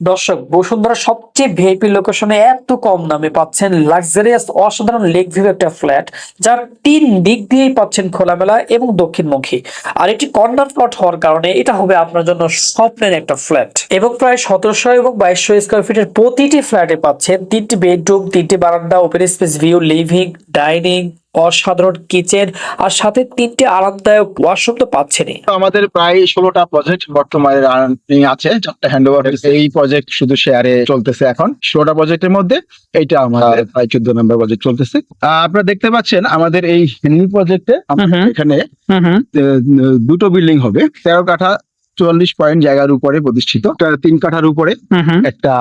দর্শক, বসুন্ধরা সবচেয়ে ভিআইপি লোকেশনে এত কম দামে পাচ্ছেন লাক্সারিয়াস অসাধারণ লেক ভিউ একটা ফ্ল্যাট, যার 3 দিক দিয়েই পাচ্ছেন খোলামেলা এবং দক্ষিণমুখী। আর এটি কর্নার প্লট হওয়ার কারণে এটা হবে আপনার জন্য স্বপ্নের একটা ফ্ল্যাট। এবং প্রায় 1700 এবং 2200 স্কোয়ার ফিটের প্রতিটি ফ্ল্যাটে পাচ্ছেন 3টি বেডরুম, 3টি বারান্দা, open space view, living, dining, অসাধারণ কিচেন, আর সাথে 3টি আরামদায়ক ওয়াশরুম তো পাচ্ছেনই। আমাদের প্রায় 16টা প্রজেক্ট বর্তমানে রানিং আছে, 4টা হ্যান্ডওভার। এই প্রজেক্ট শুধু শেয়ারে চলতেছে এখন 16টা প্রজেক্টের মধ্যে। এইটা আমাদের প্রায় 14 নম্বর প্রজেক্ট চলতেছে। আপনারা দেখতে পাচ্ছেন আমাদের এই নিউ প্রজেক্টে এখানে দুটো বিল্ডিং হবে। 13 কাঠা 44 পয়েন্ট জায়গার উপরে প্রতিষ্ঠিত, 3 কাঠার উপরে একটা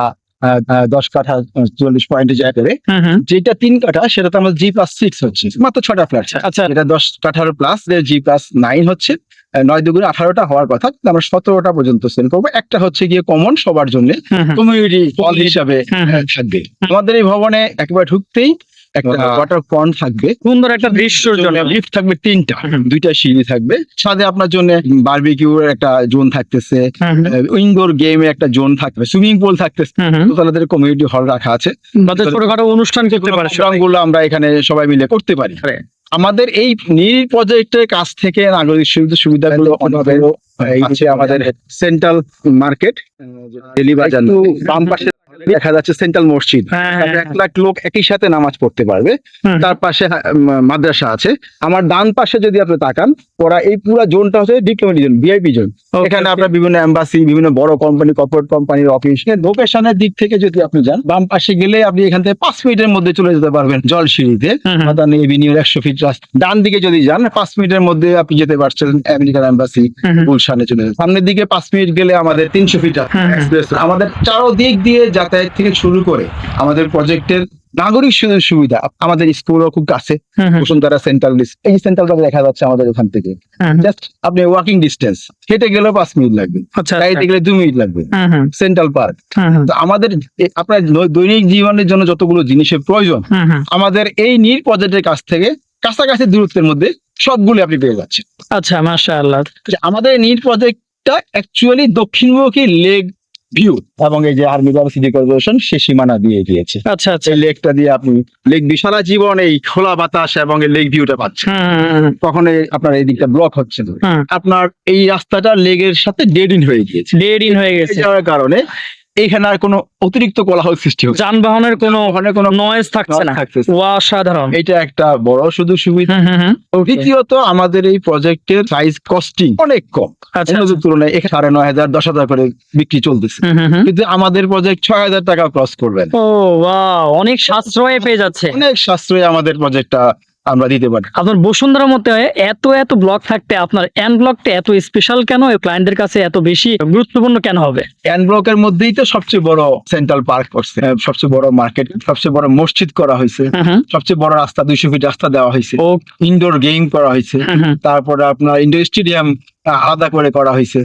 10 কাঠা 44 পয়েন্টের জায়গায়। যেটা 3 কাঠা সেটা তো আমাদের G+6 হচ্ছে, মাত্র 6টা ফ্ল্যাট। আচ্ছা, এটা 10 কাঠার প্লাস G+9 হচ্ছে, 9 দুগুণে 18টা হওয়ার কথা, কিন্তু আমরা 17টা পর্যন্ত সেল করবো। একটা হচ্ছে গিয়ে কমন সবার জন্য, কমিউনিটি হল হিসাবে থাকবে। আমাদের এই ভবনে একেবারে ঢুকতেই একটা ওয়াটার পন্ড থাকবে, সুন্দর একটা দৃশ্যের জন্য লিফট থাকবে 3টা, 2টা সিঁড়ি থাকবে। সাথে আপনার জন্য বারবিকিউর একটা জোন থাকতেছে, ইনডোর গেমের একটা জোন থাকবে, সুইমিং পুল থাকতেছে। তাদের কমিউনিটি হল রাখা আছে, ছোটখাটো অনুষ্ঠান করতে পারে, গুলো আমরা এখানে সবাই মিলে করতে পারি। আমাদের এই নীল প্রজেক্টের কাছ থেকে নাগরিক সুবিধাগুলো আমাদের সেন্ট্রাল মার্কেট, বাজার, বাম পাশে দেখা যাচ্ছে সেন্ট্রাল মসজিদ, 1 লাখ লোক একই সাথে নামাজ পড়তে পারবে। তার পাশে মাদ্রাসা আছে। আমার ডান পাশে যদি আপনি তাকান, ওরা এই পুরো জোনটা হচ্ছে ডিপ্লোমেটিক জোন, ভিআইপি জোন। এখানে আপনার বিভিন্ন এম্বাসি, বিভিন্ন বড় কোম্পানি, কর্পোরেট কোম্পানির অফিস। লোকেশনের দিক থেকে যদি আপনি যান, বাম পাশে গেলে আপনি এখান থেকে 5 মিনিটের মধ্যে চলে যেতে পারবেন জলসিঁড়িতে, এভিনিউর 100 ফিট রাস্তা। ডান দিকে যদি যান, 5 মিনিটের মধ্যে আপনি যেতে পারছেন আমেরিকান এম্বাসি, গুলশানে চলে যান। সামনের দিকে 5 মিনিট গেলে আমাদের 300 ফিট এক্সপ্রেস। আমাদের চারদিক দিয়ে যাতায়াত থেকে শুরু করে আমাদের প্রজেক্টের নাগরিক সুবিধা, আমাদের স্কুলও খুব কাছে, বসুন্ধরা সেন্ট্রাল। এই সেন্ট্রালটা দেখা যাচ্ছে আমাদের ওখান থেকে জাস্ট আপনি ওয়াকিং ডিস্টেন্স, হেঁটে গেলেও 5 মিনিট লাগবে, গাড়িতে গেলে 2 মিনিট লাগবে। Central park. তো আমাদের আপনার দৈনিক জীবনের জন্য যতগুলো জিনিসের প্রয়োজন, আমাদের এই নীল প্রজেক্টের কাছ থেকে কাছাকাছি দূরত্বের মধ্যে সবগুলো আপনি পেয়ে যাচ্ছেন। আচ্ছা, মাশাআল্লাহ। আমাদের নীল প্রজেক্টটা অ্যাকচুয়ালি দক্ষিণমুখী লেক ভিউ, এবং এই যে আর্মিগঞ্জ সিটি কর্পোরেশন সে সীমানা দিয়ে দিয়েছে। আচ্ছা আচ্ছা, এই লেকটা দিয়ে আপনি লেক সারা জীবন এই খোলা বাতাস এবং এই লেক ভিউটা পাচ্ছেন। তখন আপনার এই দিকটা ব্লক হচ্ছে না। আপনার এই রাস্তাটা লেকের সাথে ডেড ইন হয়ে গিয়েছে। যাওয়ার কারণে এখানে আর কোনো অতিরিক্ত কোলাহল সৃষ্টি হচ্ছে, যানবাহনের কোনো নয়েজ থাকছে না। অসাধারণ, এটা একটা বড় শুধু সুবিধা। দ্বিতীয়ত, আমাদের এই প্রজেক্টের সাইজ কস্টিং অনেক কম, তুলনায় 9,500 10,000 করে বিক্রি চলতেছে, কিন্তু আমাদের প্রজেক্ট 6,000 টাকা ক্রস করবেন। ও ওয়াও, অনেক সাশ্রয়ে পেয়ে যাচ্ছে, অনেক সাশ্রয়ে আমাদের প্রজেক্টটা আমরা দিতে পারি। আপনার বসুন্ধরার মধ্যে এত ব্লক থাকতে আপনার এন ব্লকটা এত স্পেশাল কেন? ক্লায়েন্টদের কাছে এত বেশি গুরুত্বপূর্ণ কেন হবে? এন ব্লকের মধ্যেই তো সবচেয়ে বড় সেন্ট্রাল পার্ক করছে, সবচেয়ে বড় মার্কেট, সবচেয়ে বড় মসজিদ করা হয়েছে, সবচেয়ে বড় রাস্তা 200 ফিট রাস্তা দেওয়া হয়েছে, ইনডোর গেম করা হয়েছে, তারপরে আপনার ইনডোর স্টেডিয়াম আলাদা করে করা হয়েছে,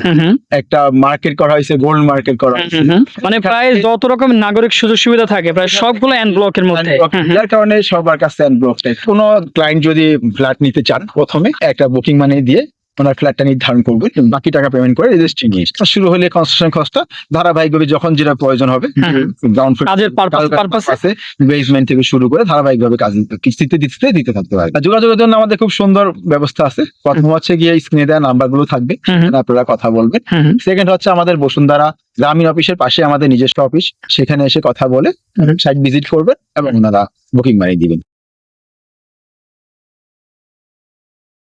একটা মার্কেট করা হয়েছে, গোল্ড মার্কেট করা হয়েছে। মানে প্রায় যত রকম নাগরিক সুযোগ সুবিধা থাকে প্রায় সবগুলো এন ব্লকের মধ্যে। যার কারণে সবার কাছে এন ব্লক। কোনো ক্লায়েন্ট যদি ফ্ল্যাট নিতে চান, প্রথমে একটা বুকিং মানি দিয়ে ওনার ফ্ল্যাটটা নির্ধারণ করবে, বাকি টাকা পেমেন্ট করে রেজিস্ট্রি নিয়ে শুরু হলে কনস্ট্রাকশন খরচটা ধারাবাহিকভাবে যখন যেটা প্রয়োজন হবে, গ্রাউন্ড ফ্লোর আছে, বেসমেন্ট থেকে শুরু করে ধারাবাহিকভাবে কাজ কিস্তিতে দিতে থাকতে পারবে। যোগাযোগের জন্য আমাদের খুব সুন্দর ব্যবস্থা আছে। প্রথম হচ্ছে গিয়ে স্ক্রিনে দেওয়া নাম্বার গুলো থাকবে, আপনারা কথা বলবেন। সেকেন্ড হচ্ছে আমাদের বসুন্ধরা গ্রামীণ অফিসের পাশে আমাদের নিজস্ব অফিস, সেখানে এসে কথা বলে সাইট ভিজিট করবেন এবং ওনারা বুকিং মানি দিবেন।